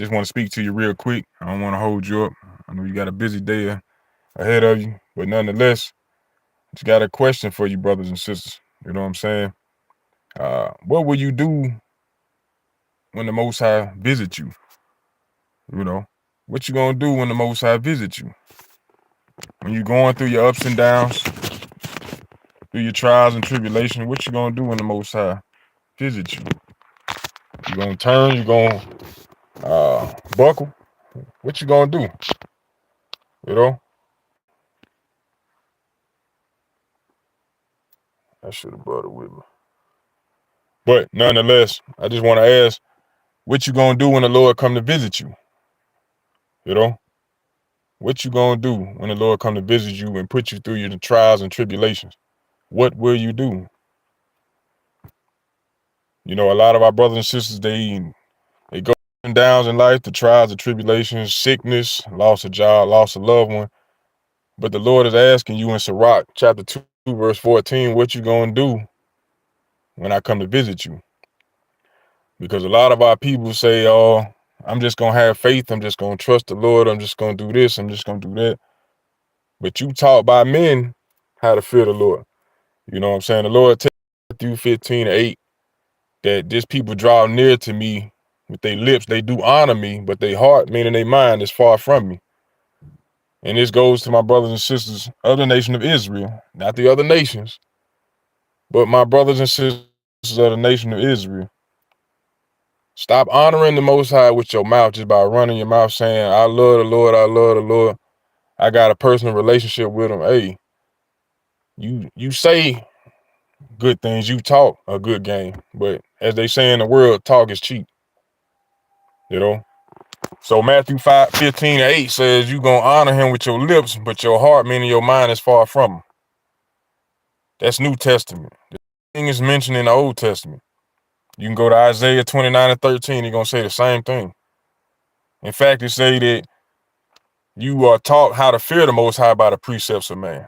Just want to speak to you real quick. I don't want to hold you up. I know you got a busy day ahead of you, but nonetheless, just got a question for you, brothers and sisters. You know what I'm saying? What will you do when the Most High visits you? You know, what you gonna do when the Most High visits you? When you're going through your ups and downs, through your trials and tribulations, what you gonna do when the Most High visits you? You gonna turn? You gonna buckle? What you gonna do? You know? I should have brought it with me. But nonetheless, I just want to ask, what you gonna do when the Lord come to visit you? You know, what you gonna do when the Lord come to visit you and put you through your trials and tribulations? What will you do? You know, a lot of our brothers and sisters, they go up and downs in life, the trials and tribulations, sickness, loss of job, loss of loved one. But the Lord is asking you in Sirach chapter 2, verse 14, what you gonna do when I come to visit you? Because a lot of our people say, oh, I'm just gonna have faith, I'm just gonna trust the Lord, I'm just gonna do this, I'm just gonna do that. But you taught by men how to fear the Lord. You know what I'm saying? The Lord tells Matthew 15:8 that this people draw near to me with their lips. They do honor me, but their heart, meaning their mind, is far from me. And this goes to my brothers and sisters of the nation of Israel, not the other nations, but my brothers and sisters of the nation of Israel. Stop honoring the Most High with your mouth just by running your mouth saying, I love the Lord, I love the Lord. I got a personal relationship with him. Hey, you say good things, you talk a good game. But as they say in the world, talk is cheap, you know? So Matthew 5:15-8 says you gonna honor him with your lips, but your heart, meaning your mind, is far from him. That's New Testament. The thing is mentioned in the Old Testament. You can go to Isaiah 29:13, you're gonna say the same thing. In fact, it say that you are taught how to fear the Most High by the precepts of man.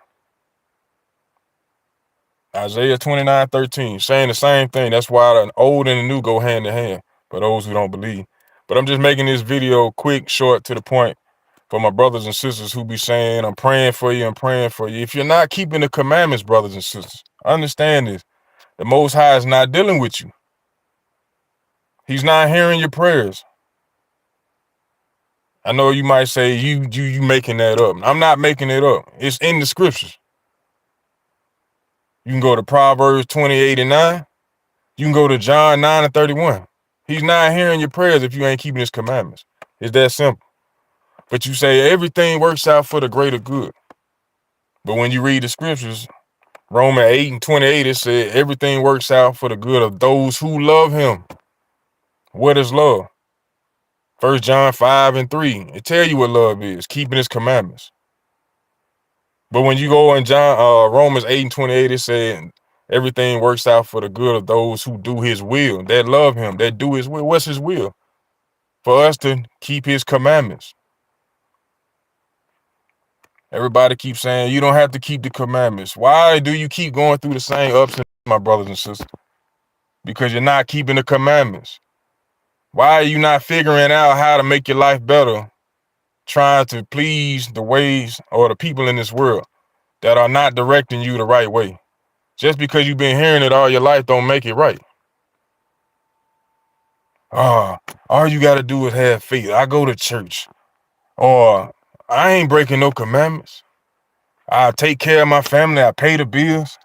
Isaiah 29:13, saying the same thing. That's why the old and the new go hand in hand for those who don't believe. But I'm just making this video quick, short, to the point for my brothers and sisters who be saying, I'm praying for you, I'm praying for you. If you're not keeping the commandments, brothers and sisters, understand this. The Most High is not dealing with you. He's not hearing your prayers. I know you might say you making that up. I'm not making it up. It's in the scriptures. You can go to Proverbs 28:9. You can go to John 9:31. He's not hearing your prayers if you ain't keeping his commandments. It's that simple. But you say everything works out for the greater good. But when you read the scriptures, Romans 8:28, it said everything works out for the good of those who love him. What is love? 1 John 5:3. It tell you what love is, keeping his commandments. But when you go in Romans 8:28, it said everything works out for the good of those who do his will, that love him, that do his will. What's his will? For us to keep his commandments. Everybody keeps saying you don't have to keep the commandments. Why do you keep going through the same ups and downs, my brothers and sisters? Because you're not keeping the commandments. Why are you not figuring out how to make your life better, trying to please the ways or the people in this world that are not directing you the right way? Just because you've been hearing it all your life don't make it right. All you got to do is have faith. I go to church. Or I ain't breaking no commandments. I take care of my family. I pay the bills.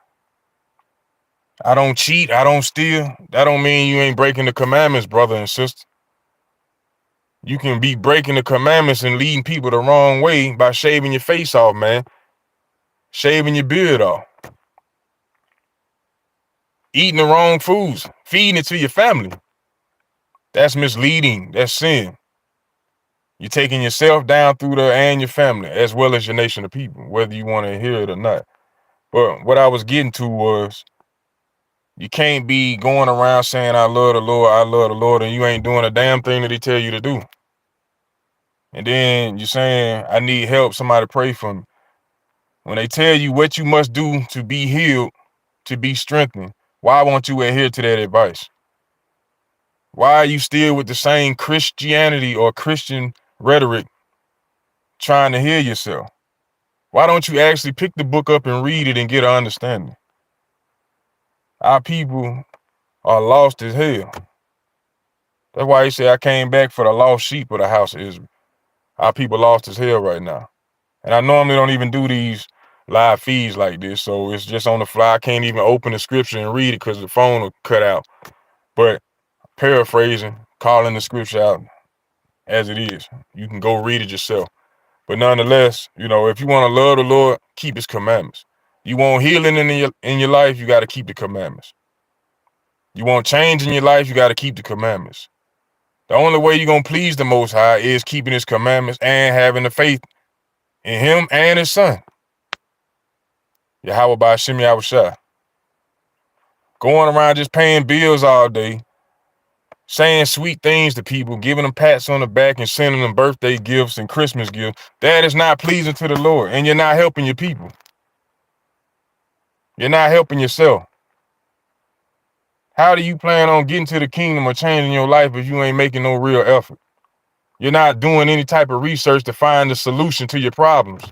I don't cheat. I don't steal. That don't mean you ain't breaking the commandments, brother and sister. You can be breaking the commandments and leading people the wrong way by shaving your face off, man. Shaving your beard off. Eating the wrong foods. Feeding it to your family. That's misleading. That's sin. You're taking yourself down through there and your family, as well as your nation of people, whether you want to hear it or not. But what I was getting to was, you can't be going around saying, I love the Lord, and you ain't doing a damn thing that he tell you to do. And then you're saying, I need help, somebody pray for me. When they tell you what you must do to be healed, to be strengthened, why won't you adhere to that advice? Why are you still with the same Christianity or Christian rhetoric trying to heal yourself? Why don't you actually pick the book up and read it and get an understanding? Our people are lost as hell. That's why he said, I came back for the lost sheep of the house of Israel. Our people lost as hell right now. And I normally don't even do these live feeds like this, so it's just on the fly. I can't even open the scripture and read it because the phone will cut out. But paraphrasing, calling the scripture out as it is. You can go read it yourself. But nonetheless, if you want to love the Lord, keep his commandments. You want healing in your life, you got to keep the commandments. You want change in your life, you got to keep the commandments. The only way you're going to please the Most High is keeping his commandments and having the faith in him and his son, Yahweh by Hashem Yahushua. Going around just paying bills all day, saying sweet things to people, giving them pats on the back and sending them birthday gifts and Christmas gifts, that is not pleasing to the Lord, and you're not helping your people. You're not helping yourself. How do you plan on getting to the kingdom or changing your life if you ain't making no real effort? You're not doing any type of research to find the solution to your problems.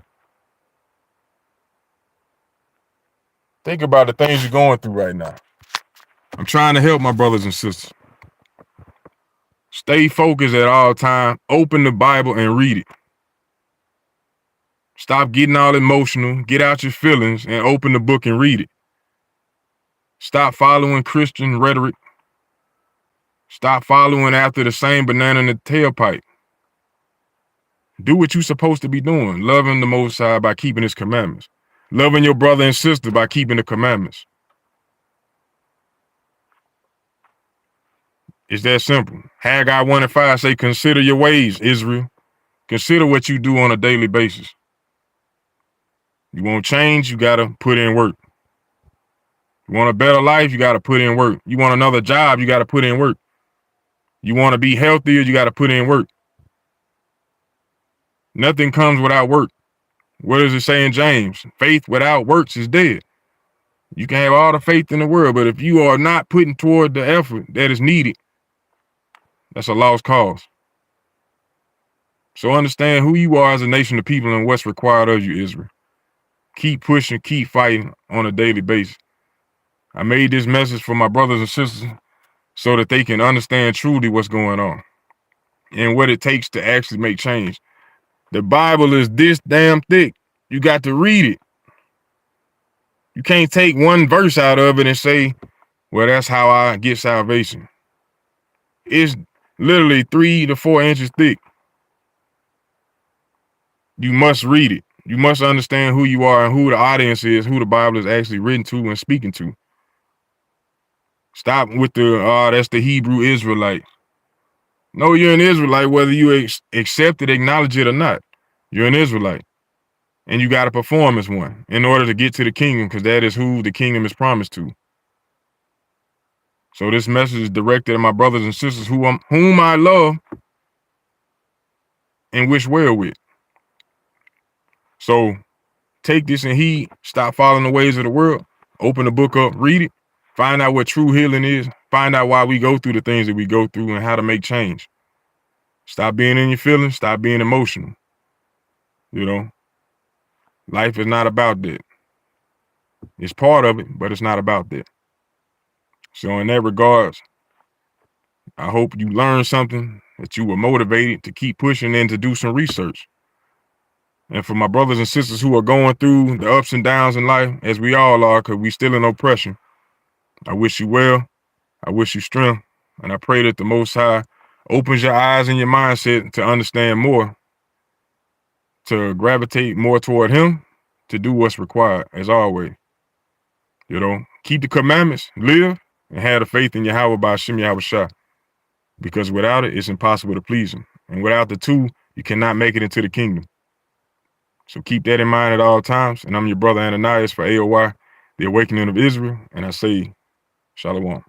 Think about the things you're going through right now. I'm trying to help my brothers and sisters. Stay focused at all times. Open the Bible and read it. Stop getting all emotional. Get out your feelings and open the book and read it. Stop following Christian rhetoric. Stop following after the same banana in the tailpipe. Do what you're supposed to be doing. Loving the Most High by keeping his commandments. Loving your brother and sister by keeping the commandments. It's that simple. Haggai 1:5 say, consider your ways, Israel. Consider what you do on a daily basis. You want change, you got to put in work. You want a better life, you got to put in work. You want another job, you got to put in work. You want to be healthier, you got to put in work. Nothing comes without work. What does it say in James? Faith without works is dead. You can have all the faith in the world, but if you are not putting toward the effort that is needed, that's a lost cause. So understand who you are as a nation of people and what's required of you, Israel. Keep pushing, keep fighting on a daily basis. I made this message for my brothers and sisters so that they can understand truly what's going on and what it takes to actually make change. The Bible is this damn thick. You got to read it. You can't take one verse out of it and say, well, that's how I get salvation. It's literally 3 to 4 inches thick. You must read it. You must understand who you are and who the audience is, who the Bible is actually written to and speaking to. Stop with that's the Hebrew Israelite. No, you're an Israelite whether you accept it, acknowledge it or not. You're an Israelite. And you got to perform as one in order to get to the kingdom, because that is who the kingdom is promised to. So this message is directed at my brothers and sisters whom I love and wish well with. So take this and heed. Stop following the ways of the world. Open the book up, read it. Find out what true healing is. Find out why we go through the things that we go through and how to make change. Stop being in your feelings. Stop being emotional. Life is not about that. It's part of it, but it's not about that. So in that regards, I hope you learned something, that you were motivated to keep pushing and to do some research. And for my brothers and sisters who are going through the ups and downs in life, as we all are, because we still in oppression, I wish you well. I wish you strength. And I pray that the Most High opens your eyes and your mindset to understand more, to gravitate more toward him, to do what's required, as always. Keep the commandments, live, and have the faith in Yahweh by Hashem Yahushua. Because without it, it's impossible to please him. And without the two, you cannot make it into the kingdom. So keep that in mind at all times. And I'm your brother Ananias for A.O.I, the Awakening of Israel. And I say, Shalom.